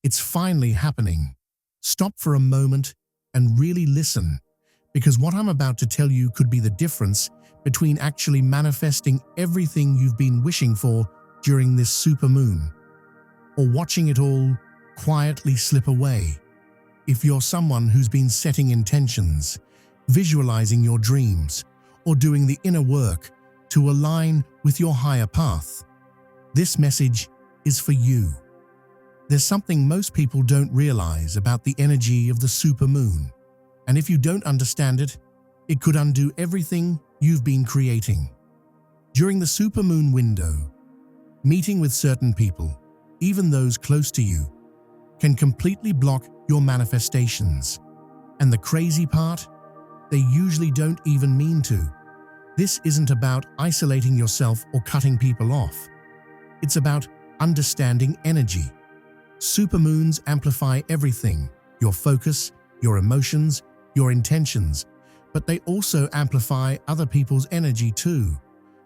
It's finally happening. Stop for a moment and really listen, because what I'm about to tell you could be the difference between actually manifesting everything you've been wishing for during this supermoon, or watching it all quietly slip away. If you're someone who's been setting intentions, visualizing your dreams, or doing the inner work to align with your higher path, this message is for you. There's something most people don't realize about the energy of the supermoon, and if you don't understand it, it could undo everything you've been creating. During the supermoon window, meeting with certain people, even those close to you, can completely block your manifestations. And the crazy part? They usually don't even mean to. This isn't about isolating yourself or cutting people off. It's about understanding energy. Supermoons amplify everything: your focus, your emotions, your intentions, but they also amplify other people's energy too.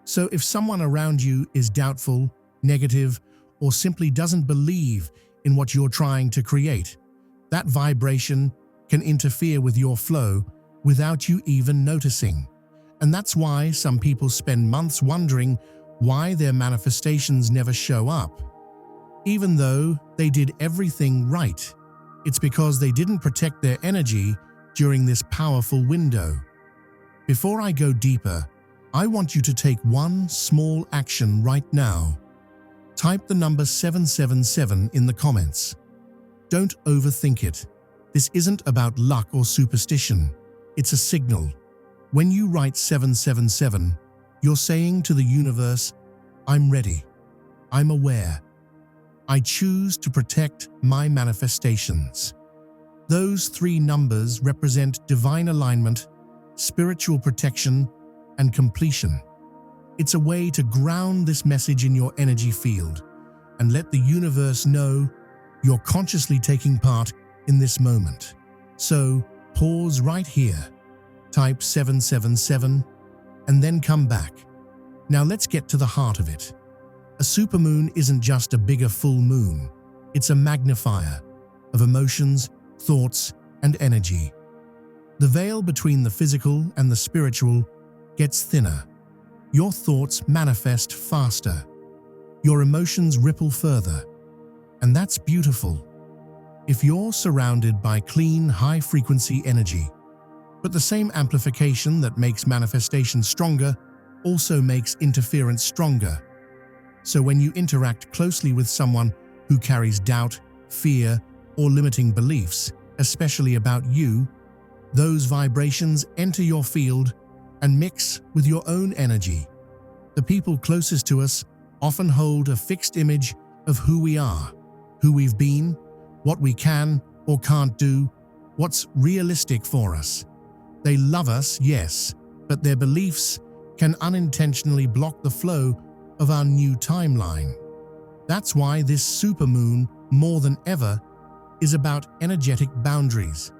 So if someone around you is doubtful, negative, or simply doesn't believe in what you're trying to create, that vibration can interfere with your flow without you even noticing. And that's why some people spend months wondering why their manifestations never show up. Even though they did everything right, it's because they didn't protect their energy during this powerful window. Before I go deeper, I want you to take one small action right now. Type the number 777 in the comments. Don't overthink it. This isn't about luck or superstition. It's a signal. When you write 777, you're saying to the universe, I'm ready. I'm aware. I choose to protect my manifestations. Those three numbers represent divine alignment, spiritual protection, and completion. It's a way to ground this message in your energy field and let the universe know you're consciously taking part in this moment. So, pause right here, type 777, and then come back. Now let's get to the heart of it. A supermoon isn't just a bigger full moon. It's a magnifier of emotions, thoughts, and energy. The veil between the physical and the spiritual gets thinner. Your thoughts manifest faster. Your emotions ripple further. And that's beautiful. If you're surrounded by clean, high-frequency energy, but the same amplification that makes manifestation stronger also makes interference stronger. So when you interact closely with someone who carries doubt, fear, or limiting beliefs, especially about you, those vibrations enter your field and mix with your own energy. The people closest to us often hold a fixed image of who we are, who we've been, what we can or can't do, what's realistic for us. They love us, yes, but their beliefs can unintentionally block the flow of our new timeline. That's why this supermoon, more than ever, is about energetic boundaries.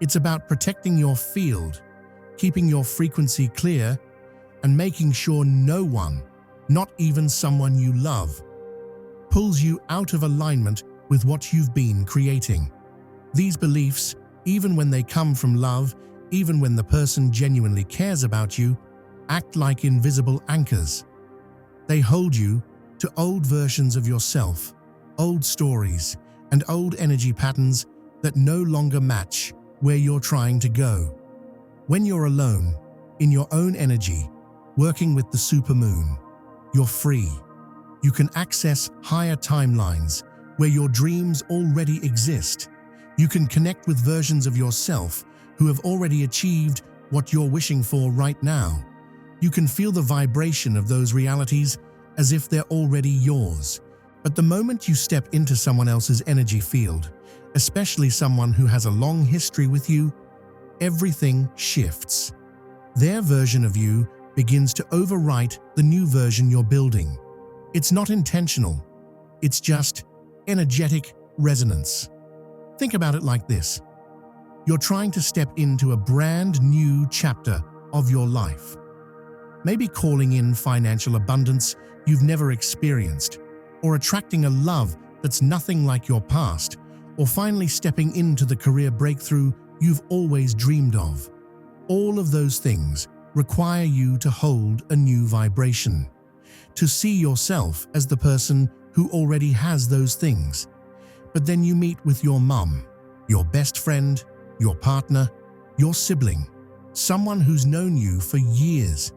It's about protecting your field, keeping your frequency clear, and making sure no one, not even someone you love, pulls you out of alignment with what you've been creating. These beliefs, even when they come from love, even when the person genuinely cares about you, act like invisible anchors. They hold you to old versions of yourself, old stories, and old energy patterns that no longer match where you're trying to go. When you're alone, in your own energy, working with the supermoon, you're free. You can access higher timelines where your dreams already exist. You can connect with versions of yourself who have already achieved what you're wishing for right now. You can feel the vibration of those realities as if they're already yours. But the moment you step into someone else's energy field, especially someone who has a long history with you, everything shifts. Their version of you begins to overwrite the new version you're building. It's not intentional. It's just energetic resonance. Think about it like this. You're trying to step into a brand new chapter of your life. Maybe calling in financial abundance you've never experienced, or attracting a love that's nothing like your past, or finally stepping into the career breakthrough you've always dreamed of. All of those things require you to hold a new vibration, to see yourself as the person who already has those things. But then you meet with your mum, your best friend, your partner, your sibling, someone who's known you for years.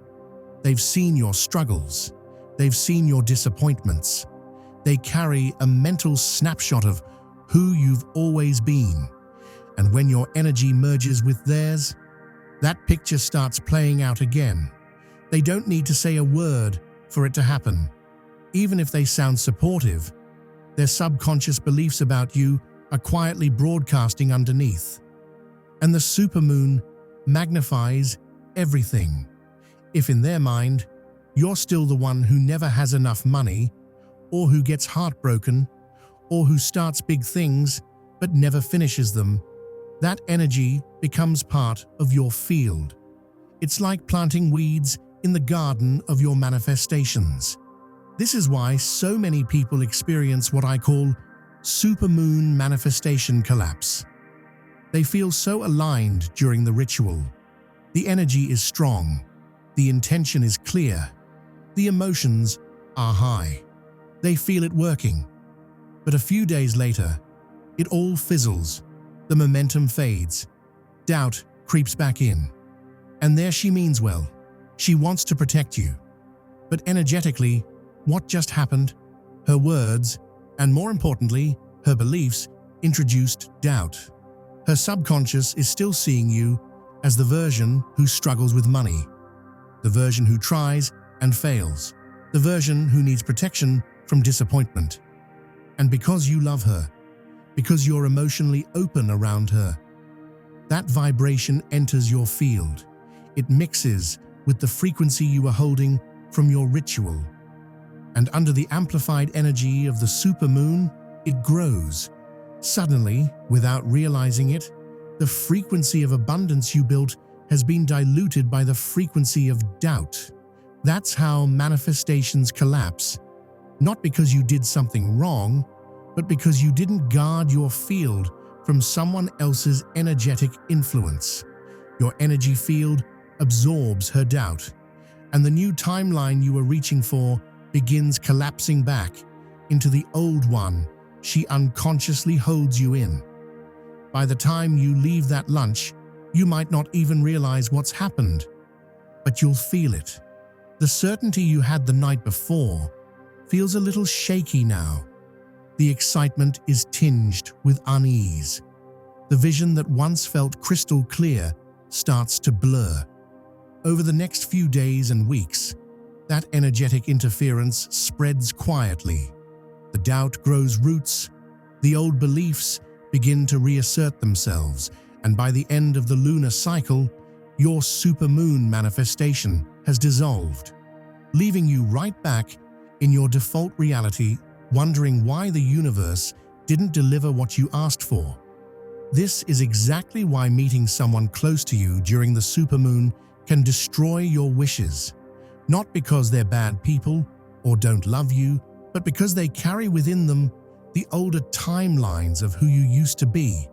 They've seen your struggles. They've seen your disappointments. They carry a mental snapshot of who you've always been. And when your energy merges with theirs, that picture starts playing out again. They don't need to say a word for it to happen. Even if they sound supportive, their subconscious beliefs about you are quietly broadcasting underneath. And the supermoon magnifies everything. If in their mind, you're still the one who never has enough money, or who gets heartbroken, or who starts big things but never finishes them, that energy becomes part of your field. It's like planting weeds in the garden of your manifestations. This is why so many people experience what I call supermoon manifestation collapse. They feel so aligned during the ritual. The energy is strong. The intention is clear. The emotions are high. They feel it working. But a few days later, it all fizzles. The momentum fades. Doubt creeps back in. And there she means well. She wants to protect you. But energetically, what just happened? Her words, and more importantly, her beliefs, introduced doubt. Her subconscious is still seeing you as the version who struggles with money, the version who tries and fails, the version who needs protection from disappointment. And because you love her, because you're emotionally open around her, that vibration enters your field. It mixes with the frequency you are holding from your ritual. And under the amplified energy of the supermoon, it grows. Suddenly, without realizing it, the frequency of abundance you built has been diluted by the frequency of doubt. That's how manifestations collapse. Not because you did something wrong, but because you didn't guard your field from someone else's energetic influence. Your energy field absorbs her doubt, and the new timeline you were reaching for begins collapsing back into the old one she unconsciously holds you in. By the time you leave that lunch, you might not even realize what's happened, but you'll feel it. The certainty you had the night before feels a little shaky now. The excitement is tinged with unease. The vision that once felt crystal clear starts to blur. Over the next few days and weeks, that energetic interference spreads quietly. The doubt grows roots, the old beliefs begin to reassert themselves, and by the end of the lunar cycle, your supermoon manifestation has dissolved, leaving you right back in your default reality, wondering why the universe didn't deliver what you asked for. This is exactly why meeting someone close to you during the supermoon can destroy your wishes. Not because they're bad people or don't love you, but because they carry within them the older timelines of who you used to be,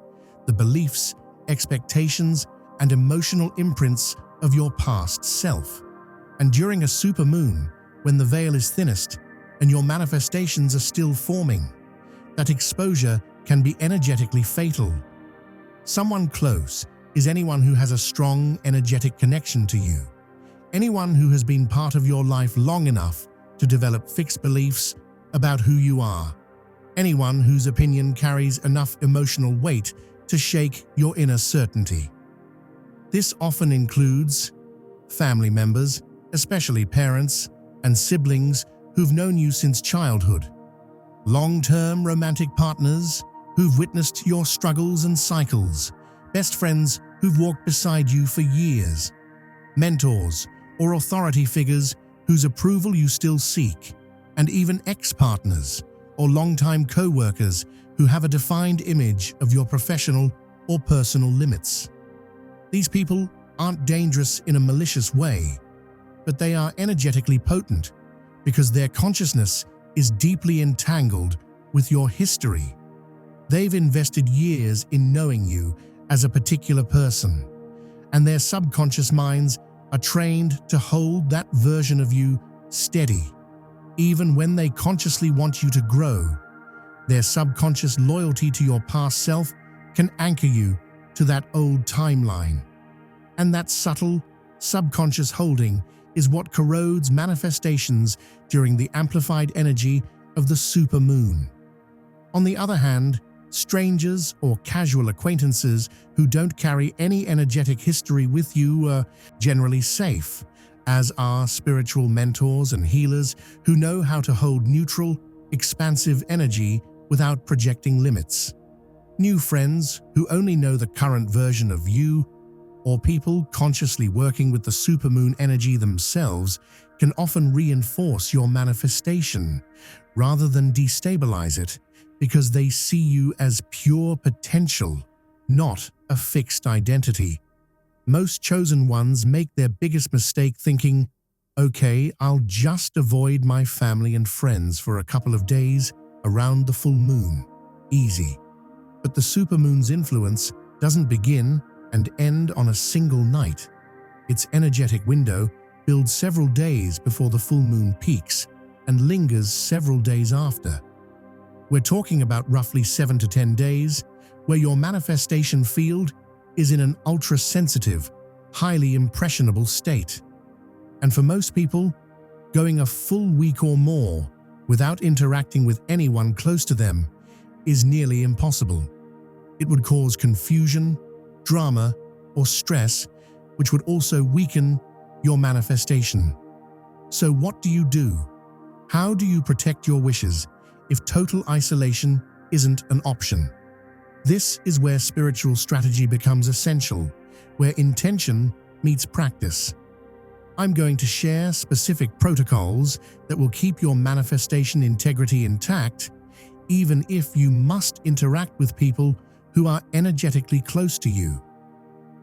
the beliefs, expectations, and emotional imprints of your past self. And during a supermoon, when the veil is thinnest and your manifestations are still forming, that exposure can be energetically fatal. Someone close is anyone who has a strong energetic connection to you. Anyone who has been part of your life long enough to develop fixed beliefs about who you are. Anyone whose opinion carries enough emotional weight to shake your inner certainty. This often includes family members, especially parents and siblings who've known you since childhood. Long-term romantic partners who've witnessed your struggles and cycles. Best friends who've walked beside you for years. Mentors or authority figures whose approval you still seek. And even ex-partners or longtime co-workers who have a defined image of your professional or personal limits. These people aren't dangerous in a malicious way, but they are energetically potent because their consciousness is deeply entangled with your history. They've invested years in knowing you as a particular person, and their subconscious minds are trained to hold that version of you steady. Even when they consciously want you to grow, their subconscious loyalty to your past self can anchor you to that old timeline. And that subtle, subconscious holding is what corrodes manifestations during the amplified energy of the supermoon. On the other hand, strangers or casual acquaintances who don't carry any energetic history with you are generally safe, as are spiritual mentors and healers who know how to hold neutral, expansive energy without projecting limits. New friends who only know the current version of you, or people consciously working with the supermoon energy themselves, can often reinforce your manifestation rather than destabilize it, because they see you as pure potential, not a fixed identity. Most chosen ones make their biggest mistake thinking, okay, I'll just avoid my family and friends for a couple of days around the full moon. Easy. But the supermoon's influence doesn't begin and end on a single night. Its energetic window builds several days before the full moon peaks and lingers several days after. We're talking about roughly 7 to 10 days, where your manifestation field is in an ultra-sensitive, highly impressionable state. And for most people, going a full week or more without interacting with anyone close to them is nearly impossible. It would cause confusion, drama, or stress, which would also weaken your manifestation. So what do you do? How do you protect your wishes if total isolation isn't an option? This is where spiritual strategy becomes essential, where intention meets practice. I'm going to share specific protocols that will keep your manifestation integrity intact, even if you must interact with people who are energetically close to you.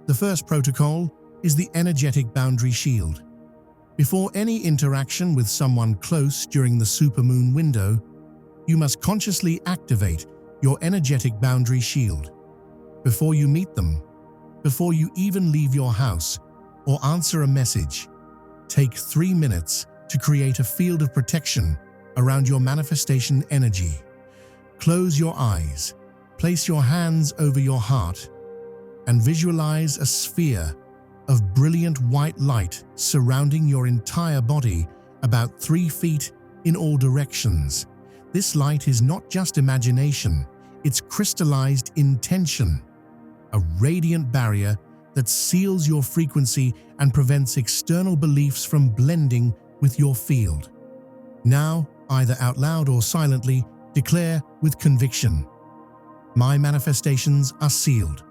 The first protocol is the energetic boundary shield. Before any interaction with someone close during the supermoon window, you must consciously activate your energetic boundary shield. Before you meet them, before you even leave your house or answer a message, take 3 minutes to create a field of protection around your manifestation energy. Close your eyes, place your hands over your heart, and visualize a sphere of brilliant white light surrounding your entire body about 3 feet in all directions. This light is not just imagination, it's crystallized intention, a radiant barrier that seals your frequency and prevents external beliefs from blending with your field. Now, either out loud or silently, declare with conviction, my manifestations are sealed.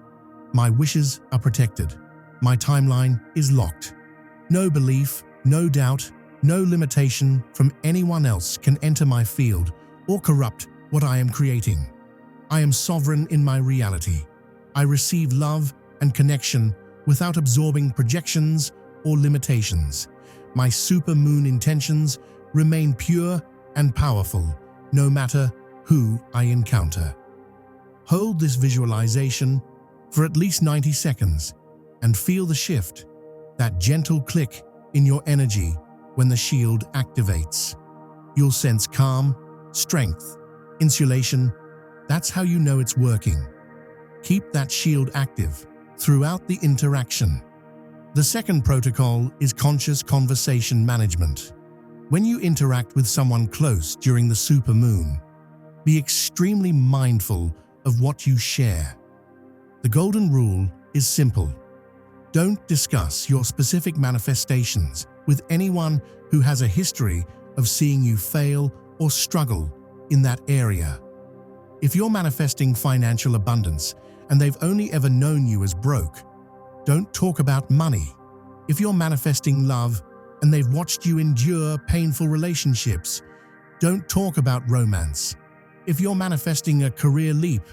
My wishes are protected. My timeline is locked. No belief, no doubt, no limitation from anyone else can enter my field or corrupt what I am creating. I am sovereign in my reality. I receive love and connection without absorbing projections or limitations. My supermoon intentions remain pure and powerful, no matter who I encounter. Hold this visualization for at least 90 seconds and feel the shift, that gentle click in your energy when the shield activates. You'll sense calm, strength, insulation. That's how you know it's working. Keep that shield active throughout the interaction. The second protocol is conscious conversation management. When you interact with someone close during the supermoon, be extremely mindful of what you share. The golden rule is simple. Don't discuss your specific manifestations with anyone who has a history of seeing you fail or struggle in that area. If you're manifesting financial abundance and they've only ever known you as broke, don't talk about money. If you're manifesting love and they've watched you endure painful relationships, don't talk about romance. If you're manifesting a career leap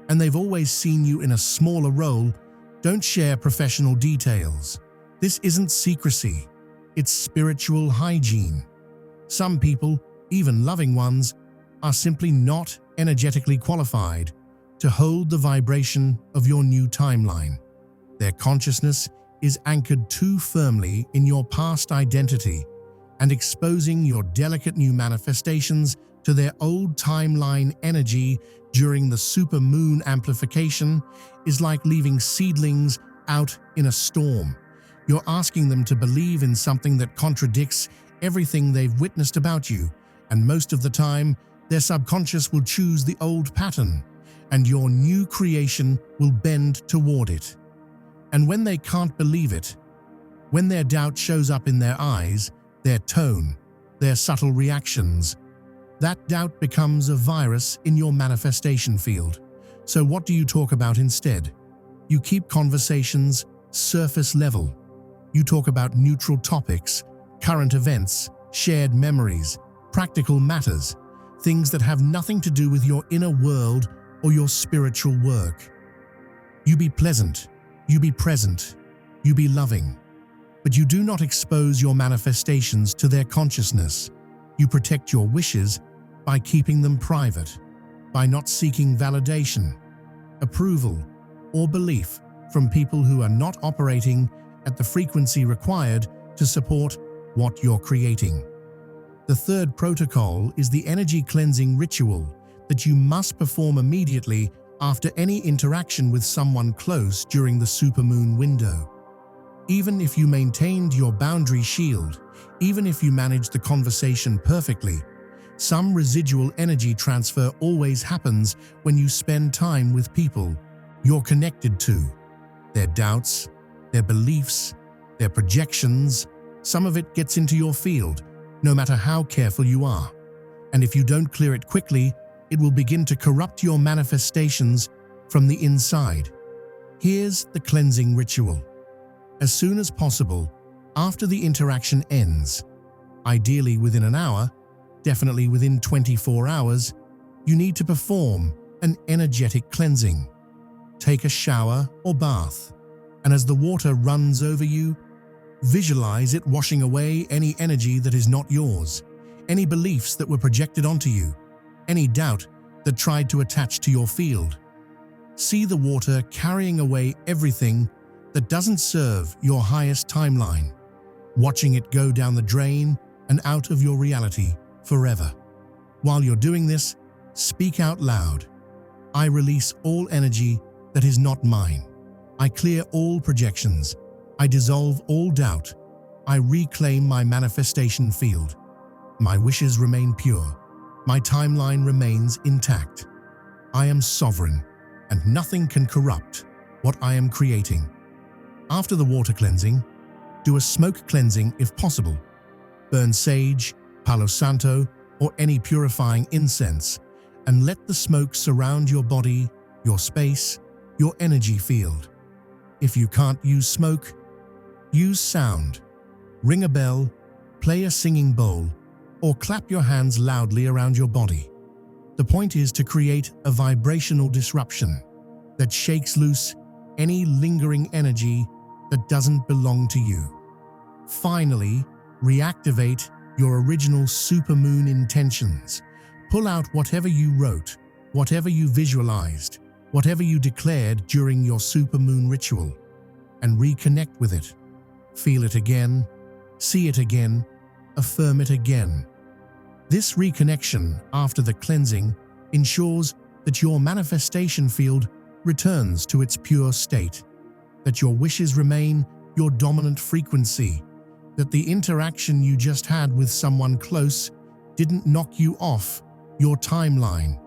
and they've always seen you in a smaller role, don't share professional details. This isn't secrecy, it's spiritual hygiene. Some people, even loving ones, are simply not energetically qualified to hold the vibration of your new timeline. Their consciousness is anchored too firmly in your past identity, and exposing your delicate new manifestations to their old timeline energy during the supermoon amplification is like leaving seedlings out in a storm. You're asking them to believe in something that contradicts everything they've witnessed about you, and most of the time, their subconscious will choose the old pattern, and your new creation will bend toward it. And when they can't believe it, when their doubt shows up in their eyes, their tone, their subtle reactions, that doubt becomes a virus in your manifestation field. So what do you talk about instead? You keep conversations surface level. You talk about neutral topics, current events, shared memories, practical matters, things that have nothing to do with your inner world or your spiritual work. You be pleasant, you be present, you be loving, but you do not expose your manifestations to their consciousness. You protect your wishes by keeping them private, by not seeking validation, approval, or belief from people who are not operating at the frequency required to support what you're creating. The third protocol is the energy cleansing ritual that you must perform immediately after any interaction with someone close during the supermoon window. Even if you maintained your boundary shield, even if you managed the conversation perfectly, some residual energy transfer always happens when you spend time with people you're connected to. Their doubts, their beliefs, their projections, some of it gets into your field, no matter how careful you are. And if you don't clear it quickly, it will begin to corrupt your manifestations from the inside. Here's the cleansing ritual. As soon as possible, after the interaction ends, ideally within an hour, definitely within 24 hours, you need to perform an energetic cleansing. Take a shower or bath, and as the water runs over you, visualize it washing away any energy that is not yours, any beliefs that were projected onto you, any doubt that tried to attach to your field. See the water carrying away everything that doesn't serve your highest timeline, watching it go down the drain and out of your reality forever. While you're doing this, speak out loud. I release all energy that is not mine. I clear all projections. I dissolve all doubt. I reclaim my manifestation field. My wishes remain pure. My timeline remains intact. I am sovereign, and nothing can corrupt what I am creating. After the water cleansing, do a smoke cleansing if possible. Burn sage, Palo Santo, or any purifying incense, and let the smoke surround your body, your space, your energy field. If you can't use smoke, use sound. Ring a bell, play a singing bowl, or clap your hands loudly around your body. The point is to create a vibrational disruption that shakes loose any lingering energy that doesn't belong to you. Finally, reactivate your original supermoon intentions. Pull out whatever you wrote, whatever you visualized, whatever you declared during your supermoon ritual, and reconnect with it. Feel it again, see it again, affirm it again. This reconnection after the cleansing ensures that your manifestation field returns to its pure state, that your wishes remain your dominant frequency, that the interaction you just had with someone close didn't knock you off your timeline.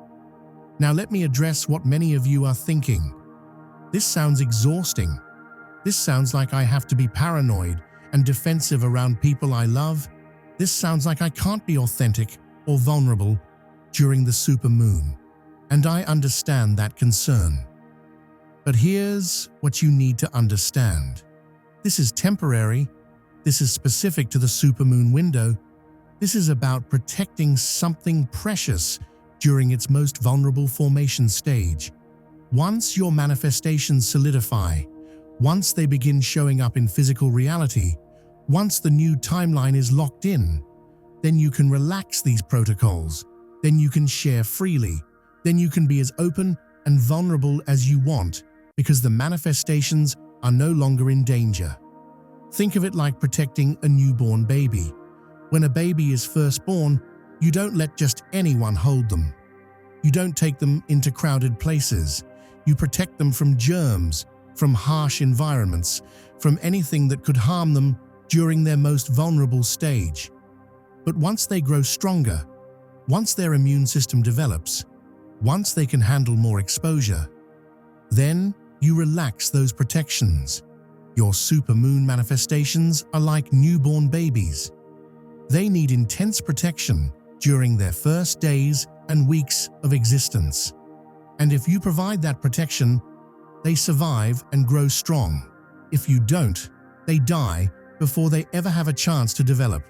Now let me address what many of you are thinking. This sounds exhausting. This sounds like I have to be paranoid and defensive around people I love. This sounds like I can't be authentic or vulnerable during the supermoon. And I understand that concern. But here's what you need to understand. This is temporary. This is specific to the supermoon window. This is about protecting something precious during its most vulnerable formation stage. Once your manifestations solidify, once they begin showing up in physical reality, once the new timeline is locked in, then you can relax these protocols, then you can share freely, then you can be as open and vulnerable as you want because the manifestations are no longer in danger. Think of it like protecting a newborn baby. When a baby is first born, you don't let just anyone hold them. You don't take them into crowded places. You protect them from germs, from harsh environments, from anything that could harm them during their most vulnerable stage. But once they grow stronger, once their immune system develops, once they can handle more exposure, then you relax those protections. Your supermoon manifestations are like newborn babies. They need intense protection during their first days and weeks of existence. And if you provide that protection, they survive and grow strong. If you don't, they die before they ever have a chance to develop.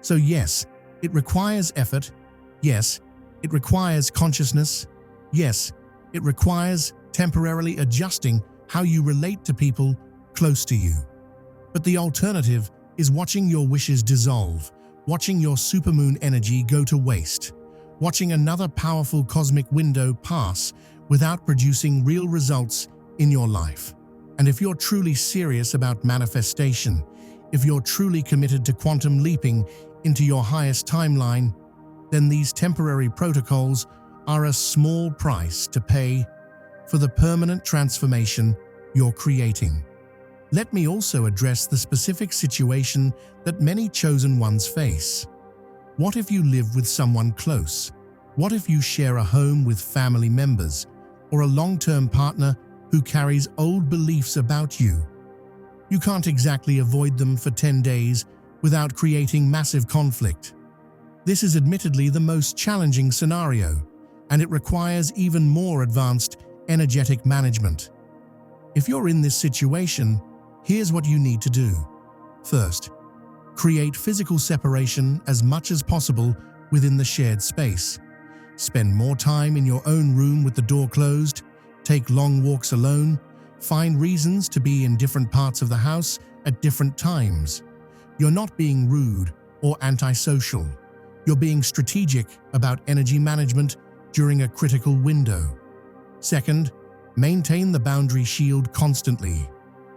So yes, it requires effort. Yes, it requires consciousness. Yes, it requires temporarily adjusting how you relate to people close to you. But the alternative is watching your wishes dissolve, watching your supermoon energy go to waste, watching another powerful cosmic window pass without producing real results in your life. And if you're truly serious about manifestation, if you're truly committed to quantum leaping into your highest timeline, then these temporary protocols are a small price to pay for the permanent transformation you're creating. Let me also address the specific situation that many chosen ones face. What if you live with someone close? What if you share a home with family members or a long-term partner who carries old beliefs about you? You can't exactly avoid them for 10 days without creating massive conflict. This is admittedly the most challenging scenario, and it requires even more advanced energetic management. If you're in this situation, here's what you need to do. First, create physical separation as much as possible within the shared space. Spend more time in your own room with the door closed, take long walks alone, find reasons to be in different parts of the house at different times. You're not being rude or antisocial. You're being strategic about energy management during a critical window. Second, maintain the boundary shield constantly,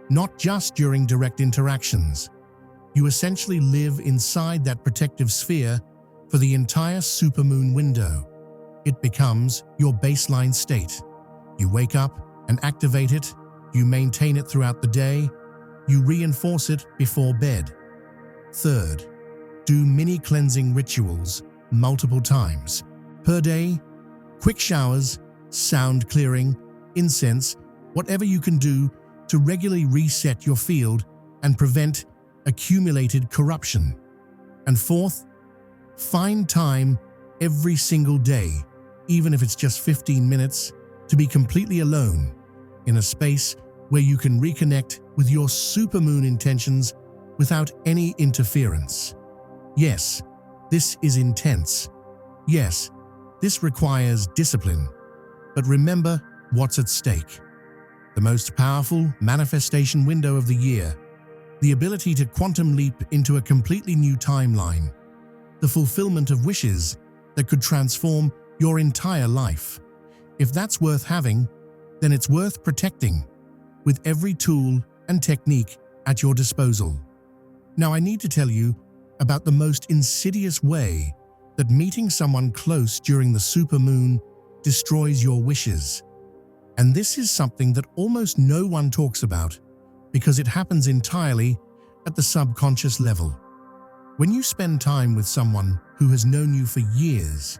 not just during direct interactions. You essentially live inside that protective sphere for the entire supermoon window. It becomes your baseline state. You wake up and activate it, you maintain it throughout the day, you reinforce it before bed. Third, do mini cleansing rituals multiple times per day. Quick showers, sound clearing, incense, whatever you can do to regularly reset your field and prevent accumulated corruption. And fourth, find time every single day, even if it's just 15 minutes, to be completely alone in a space where you can reconnect with your supermoon intentions without any interference. Yes, this is intense. Yes, this requires discipline. But remember what's at stake. The most powerful manifestation window of the year, the ability to quantum leap into a completely new timeline, the fulfillment of wishes that could transform your entire life. If that's worth having, then it's worth protecting with every tool and technique at your disposal. Now, I need to tell you about the most insidious way that meeting someone close during the supermoon destroys your wishes. And this is something that almost no one talks about because it happens entirely at the subconscious level. When you spend time with someone who has known you for years,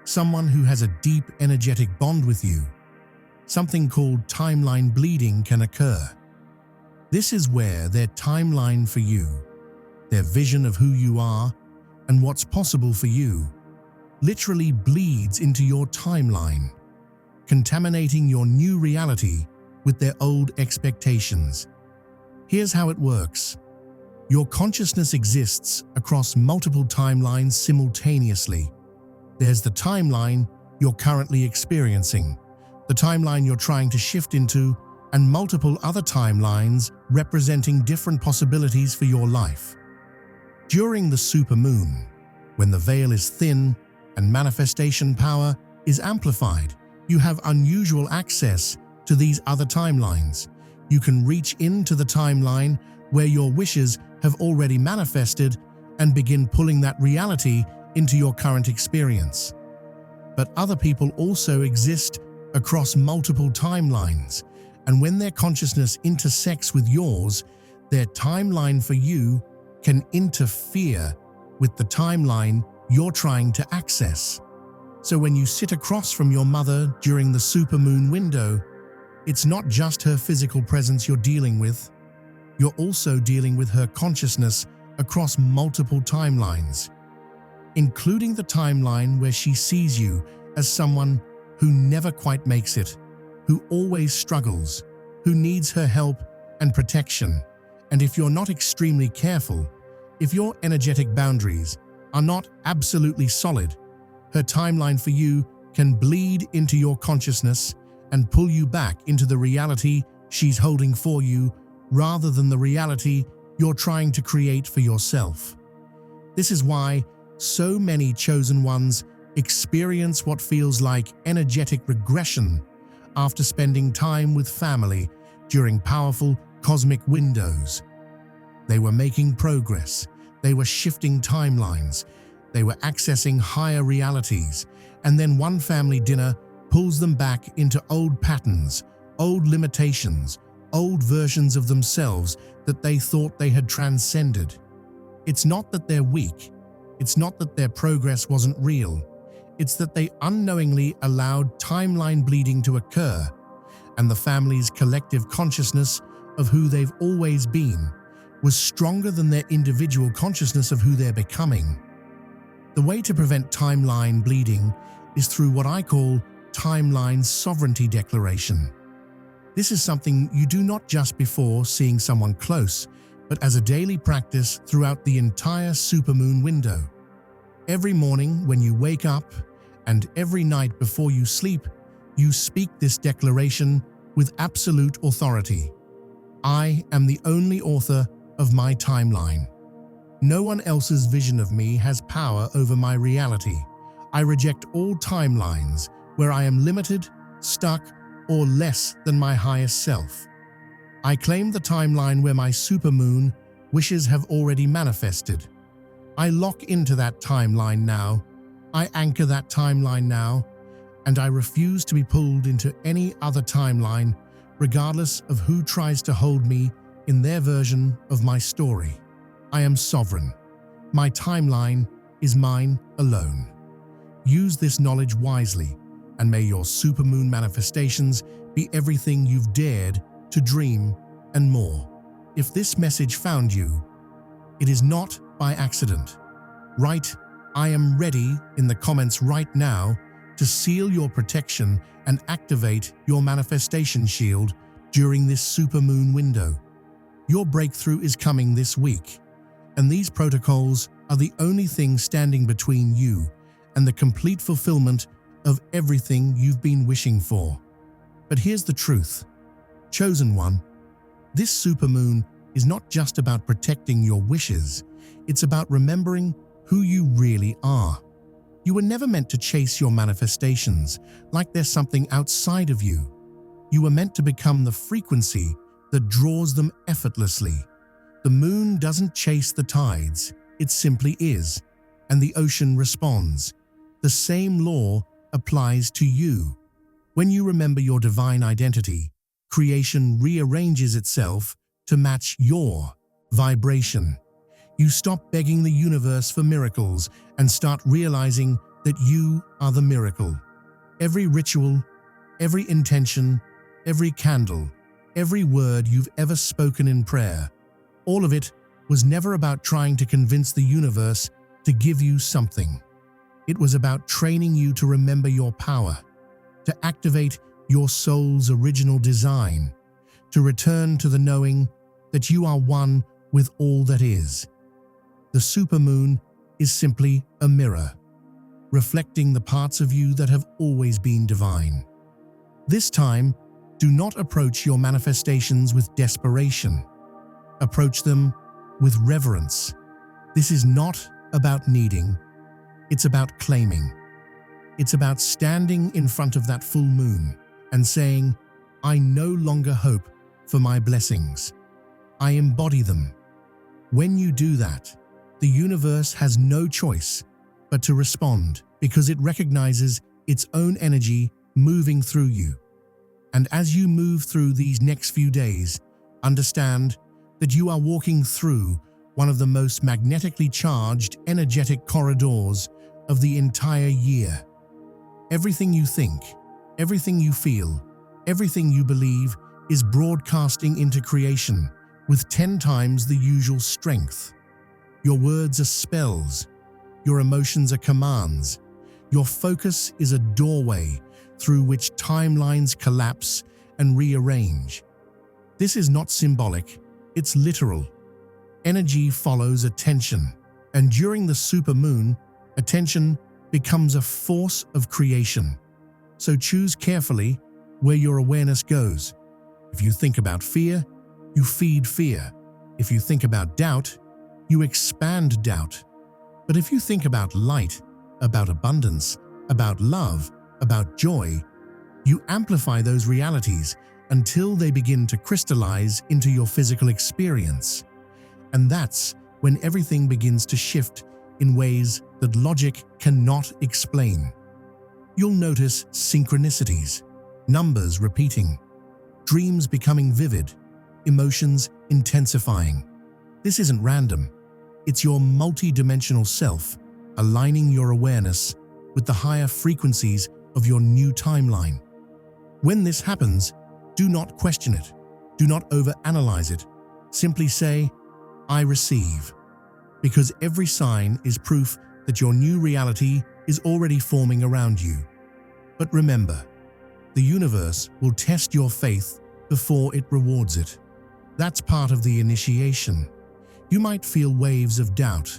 someone who has a deep energetic bond with you, something called timeline bleeding can occur. This is where their timeline for you, their vision of who you are and what's possible for you, literally bleeds into your timeline, contaminating your new reality with their old expectations. Here's how it works. Your consciousness exists across multiple timelines simultaneously. There's the timeline you're currently experiencing, the timeline you're trying to shift into, and multiple other timelines representing different possibilities for your life. During the supermoon, when the veil is thin and manifestation power is amplified, You have unusual access to these other timelines. You can reach into the timeline where your wishes have already manifested and begin pulling that reality into your current experience. But other people also exist across multiple timelines, and when their consciousness intersects with yours, their timeline for you can interfere with the timeline you're trying to access. So when you sit across from your mother during the supermoon window, it's not just her physical presence you're dealing with. You're also dealing with her consciousness across multiple timelines, including the timeline where she sees you as someone who never quite makes it, who always struggles, who needs her help and protection. And if you're not extremely careful, if your energetic boundaries are not absolutely solid, her timeline for you can bleed into your consciousness and pull you back into the reality she's holding for you rather than the reality you're trying to create for yourself. This is why so many chosen ones experience what feels like energetic regression after spending time with family during powerful cosmic windows. They were making progress, they were shifting timelines, they were accessing higher realities, and then one family dinner pulls them back into old patterns, old limitations, old versions of themselves that they thought they had transcended. It's not that they're weak, it's not that their progress wasn't real, it's that they unknowingly allowed timeline bleeding to occur, and the family's collective consciousness of who they've always been was stronger than their individual consciousness of who they're becoming. The way to prevent timeline bleeding is through what I call timeline sovereignty declaration. This is something you do not just before seeing someone close, but as a daily practice throughout the entire supermoon window. Every morning when you wake up and every night before you sleep, you speak this declaration with absolute authority. I am the only author of my timeline. No one else's vision of me has power over my reality. I reject all timelines where I am limited, stuck, or less than my highest self. I claim the timeline where my supermoon wishes have already manifested. I lock into that timeline now. I anchor that timeline now, and I refuse to be pulled into any other timeline, regardless of who tries to hold me in their version of my story. I am sovereign. My timeline is mine alone. Use this knowledge wisely, and may your supermoon manifestations be everything you've dared to dream and more. If this message found you, it is not by accident. Write, "I am ready" in the comments right now to seal your protection and activate your manifestation shield during this supermoon window. Your breakthrough is coming this week, and these protocols are the only thing standing between you and the complete fulfillment of everything you've been wishing for. But here's the truth. Chosen one, this supermoon is not just about protecting your wishes, it's about remembering who you really are. You were never meant to chase your manifestations like there's something outside of you. You were meant to become the frequency that draws them effortlessly. The moon doesn't chase the tides, it simply is, and the ocean responds. The same law applies to you. When you remember your divine identity, creation rearranges itself to match your vibration. You stop begging the universe for miracles and start realizing that you are the miracle. Every ritual, every intention, every candle, every word you've ever spoken in prayer, all of it was never about trying to convince the universe to give you something. It was about training you to remember your power, to activate your soul's original design, to return to the knowing that you are one with all that is. The supermoon is simply a mirror, reflecting the parts of you that have always been divine. This time, do not approach your manifestations with desperation. Approach them with reverence. This is not about needing, it's about claiming. It's about standing in front of that full moon and saying, I no longer hope for my blessings. I embody them. When you do that, the universe has no choice but to respond because it recognizes its own energy moving through you. And as you move through these next few days, understand that you are walking through one of the most magnetically charged, energetic corridors of the entire year. Everything you think, everything you feel, everything you believe is broadcasting into creation with 10 times the usual strength. Your words are spells, your emotions are commands, your focus is a doorway through which timelines collapse and rearrange. This is not symbolic, it's literal. Energy follows attention, and during the supermoon, attention becomes a force of creation. So choose carefully where your awareness goes. If you think about fear, you feed fear. If you think about doubt, you expand doubt. But if you think about light, about abundance, about love, about joy, you amplify those realities until they begin to crystallize into your physical experience. And that's when everything begins to shift in ways that logic cannot explain. You'll notice synchronicities, numbers repeating, dreams becoming vivid, emotions intensifying. This isn't random. It's your multi-dimensional self aligning your awareness with the higher frequencies of your new timeline. When this happens, do not question it. Do not overanalyze it. Simply say, I receive. Because every sign is proof that your new reality is already forming around you. But remember, the universe will test your faith before it rewards it. That's part of the initiation. You might feel waves of doubt,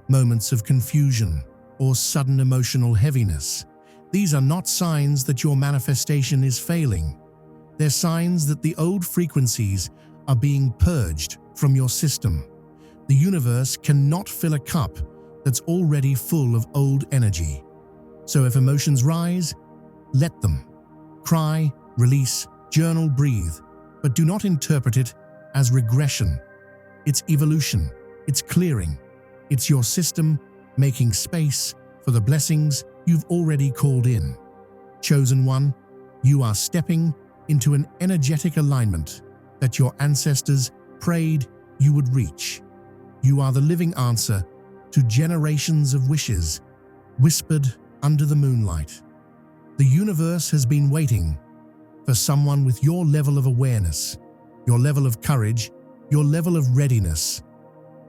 moments of confusion, or sudden emotional heaviness. These are not signs that your manifestation is failing. They're signs that the old frequencies are being purged from your system. The universe cannot fill a cup that's already full of old energy. So if emotions rise, let them. Cry, release, journal, breathe, but do not interpret it as regression. It's evolution, it's clearing, it's your system making space for the blessings you've already called in. Chosen one, you are stepping into an energetic alignment that your ancestors prayed you would reach. You are the living answer to generations of wishes whispered under the moonlight. The universe has been waiting for someone with your level of awareness, your level of courage, your level of readiness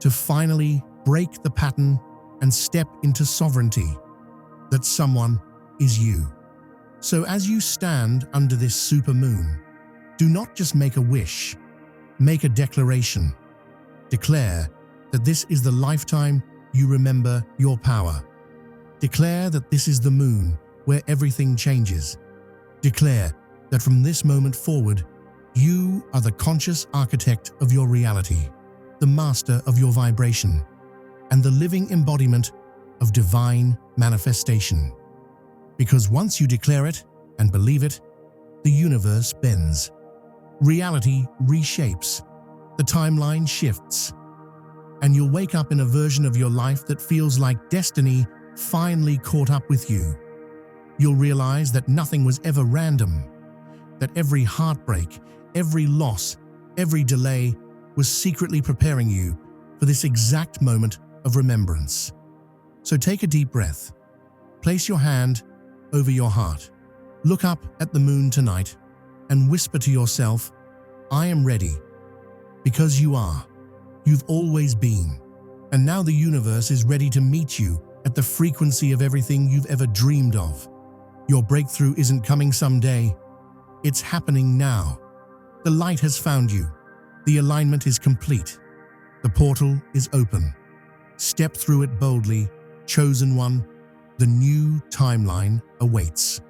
to finally break the pattern and step into sovereignty. That someone is you. So as you stand under this supermoon, do not just make a wish, make a declaration. Declare that this is the lifetime you remember your power. Declare that this is the moon where everything changes. Declare that from this moment forward, you are the conscious architect of your reality, the master of your vibration, and the living embodiment of divine manifestation. Because once you declare it and believe it, the universe bends. Reality reshapes. The timeline shifts. And you'll wake up in a version of your life that feels like destiny finally caught up with you. You'll realize that nothing was ever random, that every heartbreak, every loss, every delay was secretly preparing you for this exact moment of remembrance. So take a deep breath. Place your hand over your heart. Look up at the moon tonight and whisper to yourself, I am ready. Because you are. You've always been. And now the universe is ready to meet you at the frequency of everything you've ever dreamed of. Your breakthrough isn't coming someday. It's happening now. The light has found you. The alignment is complete. The portal is open. Step through it boldly, chosen one. The new timeline awaits.